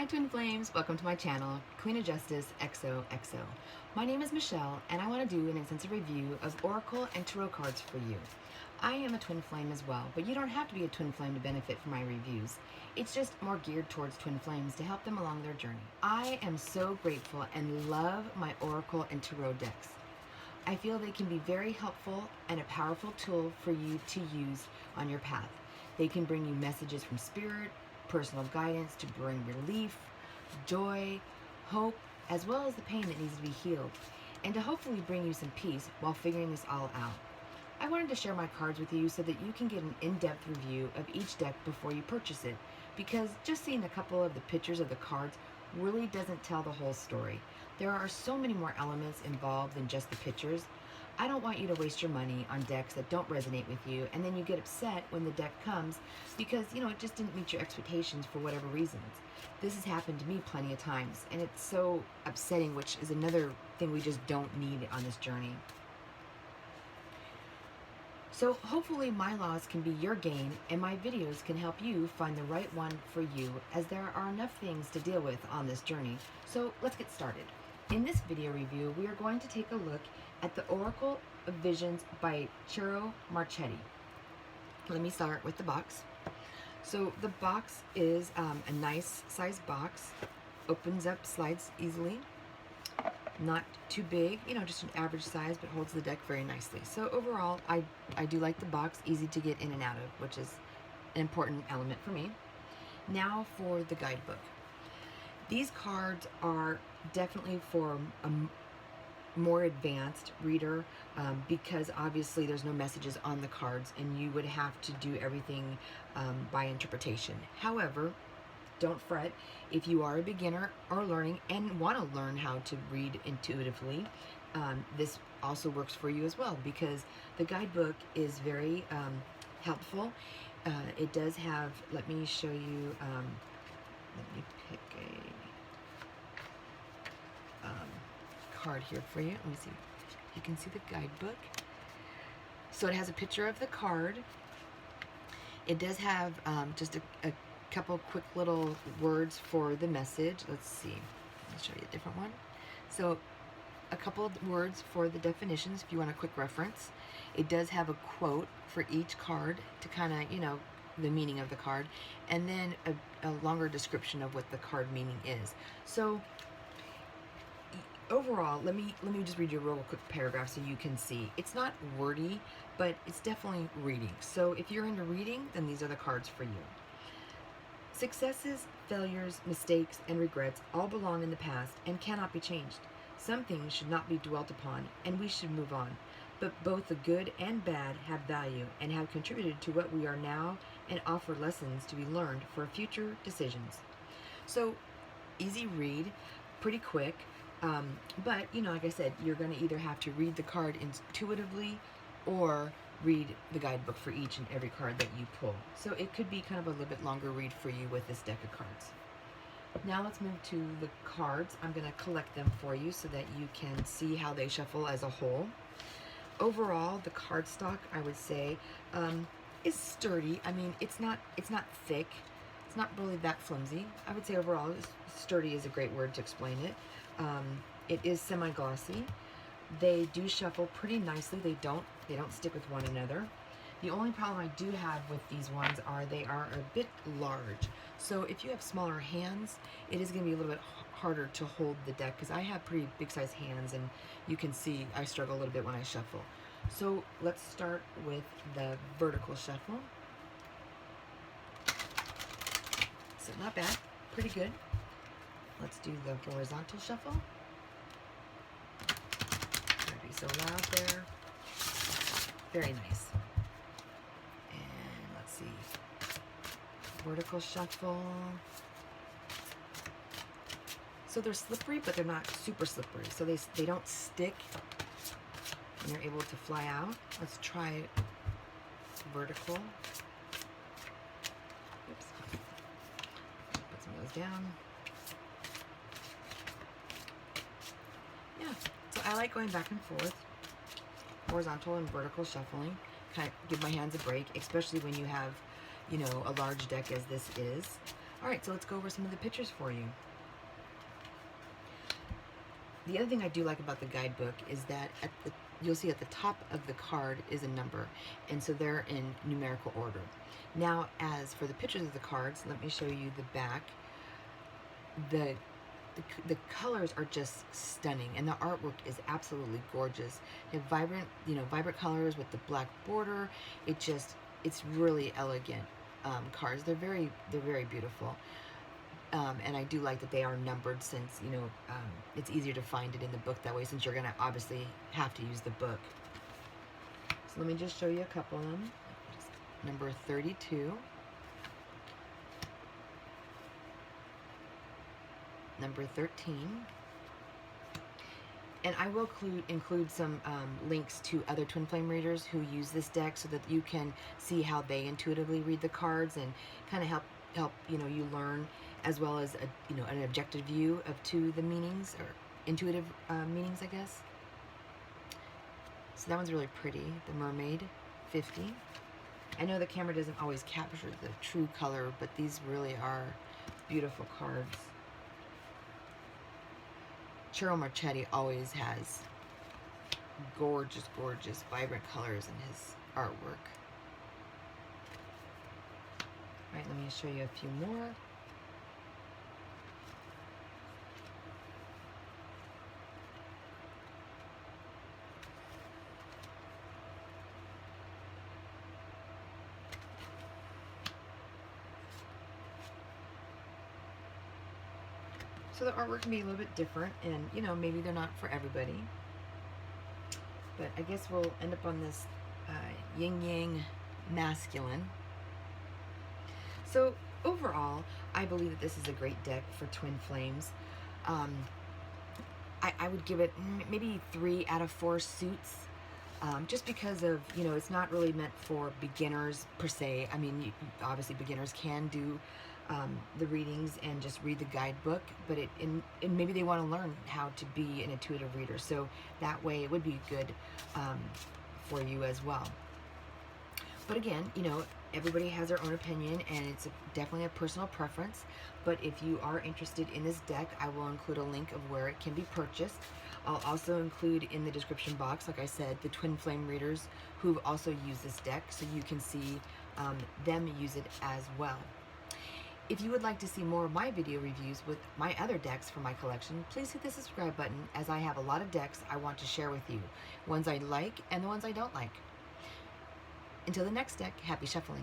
Hi Twin Flames, welcome to my channel, Queen of Justice XOXO. My name is Michelle and I want to do an extensive review of Oracle and Tarot cards for you. I am a Twin Flame as well, but you don't have to be a Twin Flame to benefit from my reviews. It's just more geared towards Twin Flames to help them along their journey. I am so grateful and love my Oracle and Tarot decks. I feel they can be very helpful and a powerful tool for you to use on your path. They can bring you messages from Spirit, personal guidance to bring relief, joy, hope, as well as the pain that needs to be healed, and to hopefully bring you some peace while figuring this all out. I wanted to share my cards with you so that you can get an in-depth review of each deck before you purchase it, because just seeing a couple of the pictures of the cards really doesn't tell the whole story. There are so many more elements involved than just the pictures. I don't want you to waste your money on decks that don't resonate with you, and then you get upset when the deck comes because, it just didn't meet your expectations for whatever reasons. This has happened to me plenty of times, and it's so upsetting, which is another thing we just don't need on this journey. So hopefully my loss can be your gain, and my videos can help you find the right one for you, as there are enough things to deal with on this journey. So let's get started. In this video review, we are going to take a look at the Oracle of Visions by Ciro Marchetti. Let me start with the box. So the box is a nice size box, opens up, slides easily, not too big, just an average size, but holds the deck very nicely. So overall, I do like the box, easy to get in and out of, which is an important element for me. Now for the guidebook. These cards are definitely for a more advanced reader, because obviously there's no messages on the cards and you would have to do everything by interpretation. However, don't fret if you are a beginner or learning and want to learn how to read intuitively. This also works for you as well, because the guidebook is very helpful. It does have, let me show you, let me pick a card here for you. Let me see if you can see the guidebook. So it has a picture of the card. It does have just a couple quick little words for the message. Let's see. Let me show you a different one. So a couple of words for the definitions if you want a quick reference. It does have a quote for each card to kind of, the meaning of the card, and then a longer description of what the card meaning is. So overall, let me just read you a real quick paragraph so you can see. It's not wordy, but it's definitely reading. So if you're into reading, then these are the cards for you. Successes, failures, mistakes, and regrets all belong in the past and cannot be changed. Some things should not be dwelt upon, and we should move on. But both the good and bad have value and have contributed to what we are now and offer lessons to be learned for future decisions. So, easy read, pretty quick. But, like I said, you're going to either have to read the card intuitively or read the guidebook for each and every card that you pull. So it could be kind of a little bit longer read for you with this deck of cards. Now let's move to the cards. I'm going to collect them for you so that you can see how they shuffle as a whole. Overall, the cardstock, I would say, is sturdy. I mean, it's not thick. It's not really that flimsy. I would say overall, sturdy is a great word to explain it. It is semi-glossy. They do shuffle pretty nicely. They don't stick with one another. The only problem I do have with these ones are they are a bit large. So if you have smaller hands, it is going to be a little bit harder to hold the deck, because I have pretty big size hands, and you can see I struggle a little bit when I shuffle. So let's start with the vertical shuffle. So not bad, pretty good. Let's do the horizontal shuffle. Don't be so loud there. Very nice. And let's see. Vertical shuffle. So they're slippery, but they're not super slippery. So they don't stick, and they're able to fly out. Let's try vertical. Oops. Put some of those down. Yeah, so I like going back and forth, horizontal and vertical shuffling, kind of give my hands a break, especially when you have, a large deck as this is. Alright, so let's go over some of the pictures for you. The other thing I do like about the guidebook is that you'll see at the top of the card is a number, and so they're in numerical order. Now, as for the pictures of the cards, let me show you the back. The colors are just stunning, and the artwork is absolutely gorgeous. They have vibrant colors with the black border. It's really elegant cards. They're very beautiful. And I do like that they are numbered, since it's easier to find it in the book that way, since you're gonna obviously have to use the book. So let me just show you a couple of them. Number 32, number 13, and I will include some links to other twin flame readers who use this deck, so that you can see how they intuitively read the cards, and kind of help you learn, as well as an objective view to the meanings, or intuitive meanings, I guess. So that one's really pretty. The Mermaid, 50. I know the camera doesn't always capture the true color, but these really are beautiful cards. Cheryl Marchetti always has gorgeous, vibrant colors in his artwork. All right, let me show you a few more. So the artwork can be a little bit different, and maybe they're not for everybody. But I guess we'll end up on this yin yang masculine. So overall, I believe that this is a great deck for twin flames. I would give it maybe 3 out of 4 suits, just because of it's not really meant for beginners per se. I mean, obviously beginners can do the readings and just read the guidebook, but and maybe they want to learn how to be an intuitive reader, so that way it would be good for you as well. But again, everybody has their own opinion, and it's definitely a personal preference. But if you are interested in this deck, I will include a link of where it can be purchased. I'll also include in the description box, like I said, the twin flame readers who've also used this deck, so you can see them use it as well. If you would like to see more of my video reviews with my other decks from my collection, please hit the subscribe button, as I have a lot of decks I want to share with you. Ones I like and the ones I don't like. Until the next deck, happy shuffling.